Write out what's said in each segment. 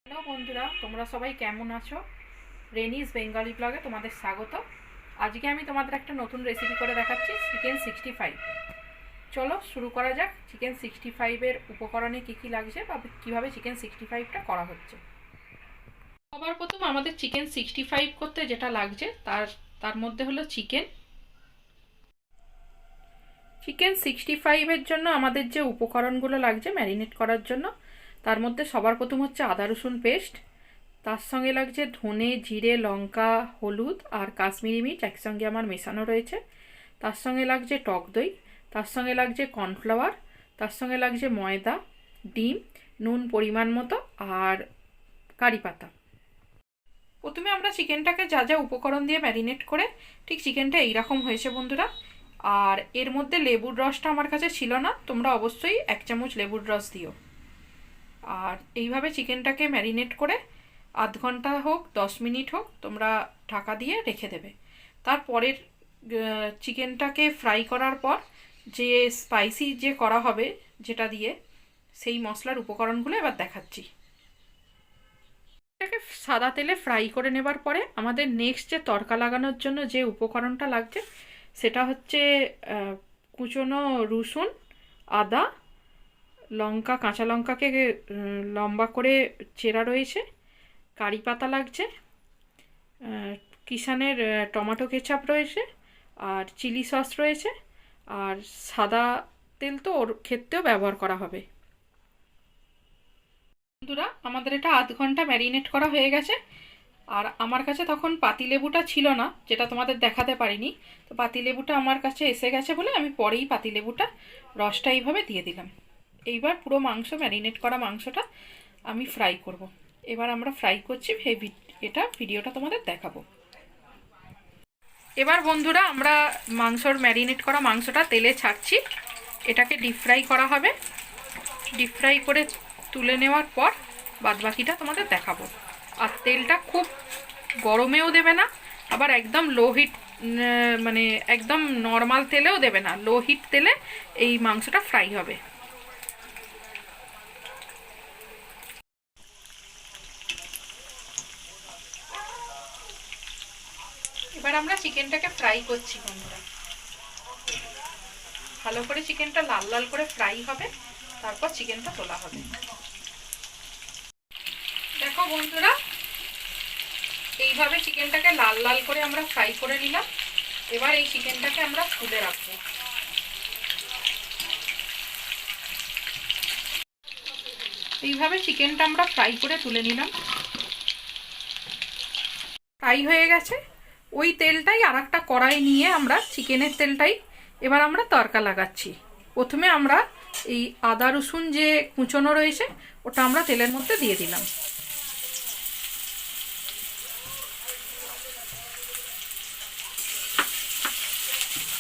Hello বন্ধুরা, তোমরা সবাই কেমন আছো? রেনিস বেঙ্গলি ব্লগে তোমাদের স্বাগত। আজকে আমি তোমাদের একটা নতুন রেসিপি করে দেখাচ্ছি, চিকেন 65। চলো শুরু করা যাক। চিকেন 65-এর উপকরণে কী কী লাগছে বা কীভাবে চিকেন 65টা করা হচ্ছে। সবার প্রথম আমাদের চিকেন 65 করতে যেটা লাগছে তার মধ্যে হলো চিকেন 65-এর জন্য আমাদের যে উপকরণগুলো লাগছে ম্যারিনেট করার জন্য, তার মধ্যে সবার প্রথম হচ্ছে আদা রসুন পেস্ট, তার সঙ্গে লাগছে ধনে জিরে লঙ্কা হলুদ আর কাশ্মীরি মির্চ একসঙ্গে আমার মেশানো রয়েছে। তার সঙ্গে লাগছে টক দই, তার সঙ্গে লাগছে কর্নফ্লাওয়ার, তার সঙ্গে লাগছে ময়দা, ডিম, নুন পরিমাণ মতো আর কারি পাতা। প্রথমে আমরা চিকেনটাকে যা যা উপকরণ দিয়ে ম্যারিনেট করে, ঠিক চিকেনটা এইরকম হয়েছে বন্ধুরা। আর এর মধ্যে লেবুর রসটা আমার কাছে ছিল না, তোমরা অবশ্যই 1 চামচ লেবুর রস দিও। আর এইভাবে চিকেনটাকে ম্যারিনেট করে আধ ঘন্টা হোক 10 মিনিট হোক তোমরা ঢাকা দিয়ে রেখে দেবে। তারপরের চিকেনটাকে ফ্রাই করার পর যে স্পাইসি যে করা হবে যেটা দিয়ে, সেই মশলার উপকরণগুলো এবার দেখাচ্ছি। এটাকে সাদা তেলে ফ্রাই করে নেবার পরে আমাদের নেক্সট যে তড়কা লাগানোর জন্য যে উপকরণটা লাগছে সেটা হচ্ছে কুচনো রসুন, আদা, লঙ্কা, কাঁচা লঙ্কাকে লম্বা করে চেরা রয়েছে, কারি পাতা লাগছে, কিষানের টমেটো কেচাপ রয়েছে, আর চিলি সস রয়েছে, আর সাদা তেল তো ওর ক্ষেত্রেও ব্যবহার করা হবে। বন্ধুরা, আমাদের এটা আধ ঘন্টা ম্যারিনেট করা হয়ে গেছে। আর আমার কাছে তখন পাতিলেবুটা ছিল না, যেটা তোমাদের দেখাতে পারিনি। তো পাতিলেবুটা আমার কাছে এসে গেছে বলে আমি পরেই পাতিলেবুটা রসটা এইভাবে দিয়ে দিলাম। এইবার পুরো মাংস, ম্যারিনেট করা মাংসটা আমি ফ্রাই করব। এবার আমরা ফ্রাই করছি, এটা ভিডিওটা তোমাদের দেখাবো। এবার বন্ধুরা আমরা ম্যারিনেট করা মাংসটা তেলে ছাড়ছি। এটাকে ডিপ ফ্রাই করা হবে। ডিপ ফ্রাই করে তুলে নেওয়ার পর বাদবাকিটা তোমাদের দেখাবো। আর তেলটা খুব গরমেও দেবে না, আবার একদম লো হিট, মানে একদম নর্মাল তেলেও দেবে না, লো হিট তেলে এই মাংসটা ফ্রাই হবে। এবার আমরা চিকেনটাকে ফ্রাই করছি বন্ধুরা। ভালো করে চিকেনটা লাল লাল করে ফ্রাই হবে, তারপর চিকেনটা তোলা হবে। দেখো বন্ধুরা, এইভাবে চিকেনটাকে লাল লাল করে আমরা ফ্রাই করে নিলাম। এবার এই চিকেনটাকে আমরা তুলে রাখবো। এইভাবে চিকেনটা আমরা ফ্রাই করে তুলে নিলাম। ফ্রাই হয়ে গেছে। ওই তেলটাই আর একটা কড়াই নিয়ে আমরা চিকেনের তেলটাই এবার আমরা তড়কা লাগাচ্ছি। প্রথমে আমরা এই আদা রসুন যে কুচনো রয়েছে ওটা আমরা তেলের মধ্যে দিয়ে দিলাম।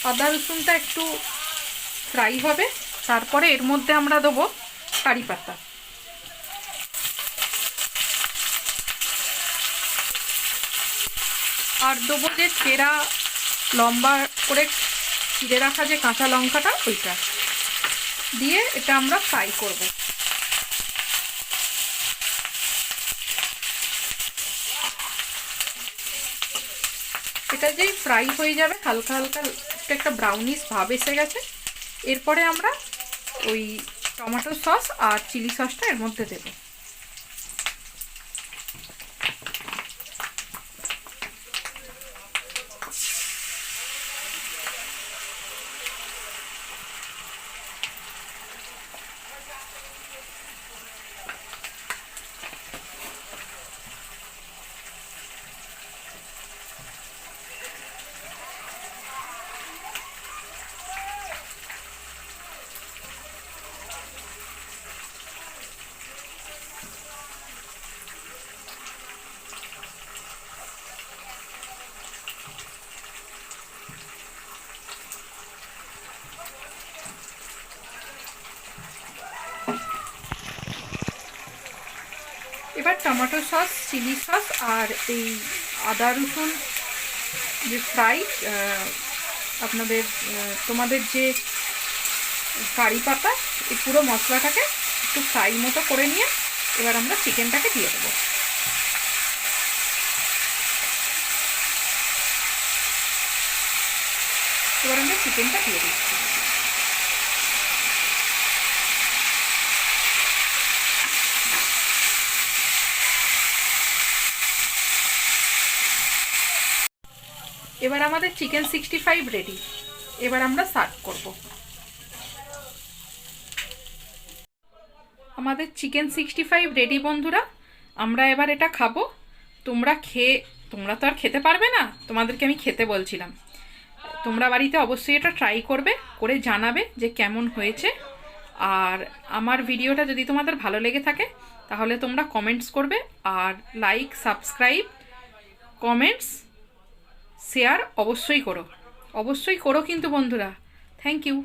আদা রসুনটা একটু ফ্রাই হবে, তারপরে এর মধ্যে আমরা দেবো কারি পাতা। আর দেবো যে চেরা লম্বা করে চিড়ে রাখা যে কাঁচা লঙ্কাটা, ওইটা দিয়ে এটা আমরা ফ্রাই করব। এটা যেই ফ্রাই হয়ে যাবে, হালকা হালকা একটা ব্রাউনিশ ভাব এসে গেছে, এরপরে আমরা ওই টমেটো সস আর চিলি সসটা এর মধ্যে দেবো। এবার টমেটো সস, চিলি সস আর এই আদা রসুন যে ফ্রাই, তোমাদের যে কারি পাতা, এই পুরো মশলাটাকে একটু ফ্রাই মতো করে নিয়ে এবার আমরা চিকেনটাকে দিয়ে দেবো। এবার আমরা চিকেনটা দিয়ে দিচ্ছি। এবার আমাদের চিকেন 65 রেডি। এবার আমরা সার্ভ করব। আমাদের চিকেন 65 রেডি বন্ধুরা। আমরা এবার এটা খাবো। তোমরা তো আর খেতে পারবে না, তোমাদেরকে আমি খেতে বলছিলাম। তোমরা বাড়িতে অবশ্যই এটা ট্রাই করবে, করে জানাবে যে কেমন হয়েছে। আর আমার ভিডিওটা যদি তোমাদের ভালো লেগে থাকে তাহলে তোমরা কমেন্টস করবে, আর লাইক, সাবস্ক্রাইব, কমেন্টস, শেয়ার অবশ্যই করো কিন্তু বন্ধুরা। Thank you.